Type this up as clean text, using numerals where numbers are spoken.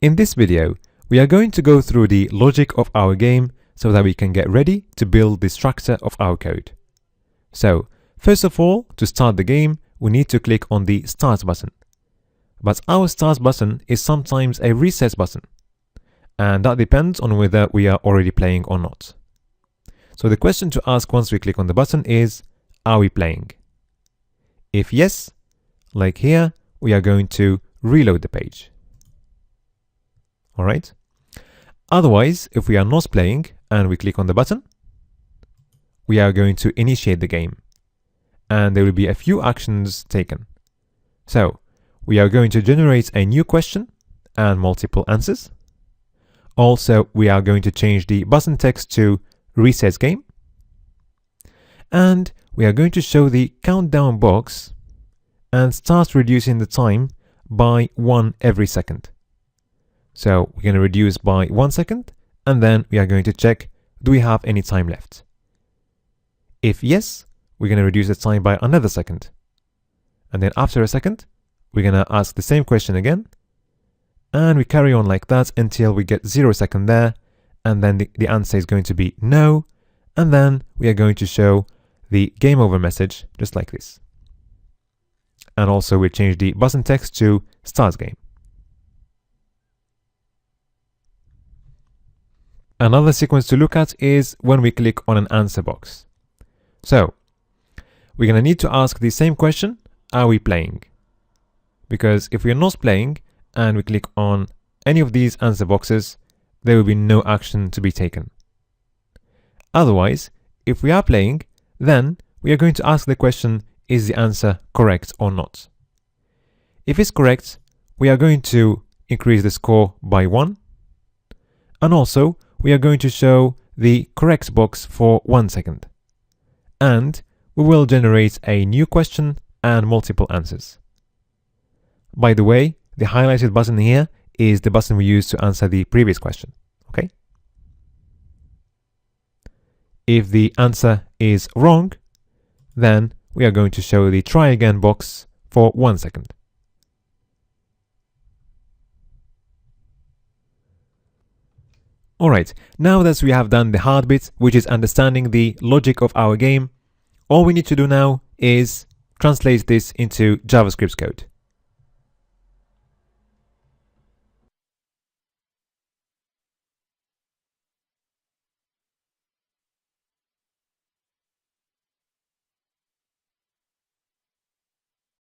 In this video, we are going to go through the logic of our game so that we can get ready to build the structure of our code. So, first of all, to start the game, we need to click on the Start button. But our Start button is sometimes a Reset button, and that depends on whether we are already playing or not. So the question to ask once we click on the button is, are we playing? If yes, like here, we are going to reload the page. Alright. Otherwise, if we are not playing and we click on the button, we are going to initiate the game. And there will be a few actions taken. So, we are going to generate a new question and multiple answers. Also, we are going to change the button text to Reset Game. And we are going to show the countdown box and start reducing the time by 1 every second. So we're going to reduce by 1 second, and then we are going to check, do we have any time left? If yes, we're going to reduce the time by another second. And then after a second, we're going to ask the same question again. And we carry on like that until we get 0 second there. And then the answer is going to be no. And then we are going to show the game over message, just like this. And also we change the button text to Start Game. Another sequence to look at is when we click on an answer box. So, we're going to need to ask the same question, are we playing? Because if we are not playing and we click on any of these answer boxes, there will be no action to be taken. Otherwise, if we are playing, then we are going to ask the question, is the answer correct or not? If it's correct, we are going to increase the score by 1. And also, we are going to show the correct box for 1 second. And we will generate a new question and multiple answers. By the way, the highlighted button here is the button we used to answer the previous question. Okay? If the answer is wrong, then we are going to show the try again box for 1 second. Alright, now that we have done the hard bit, which is understanding the logic of our game, all we need to do now is translate this into JavaScript code.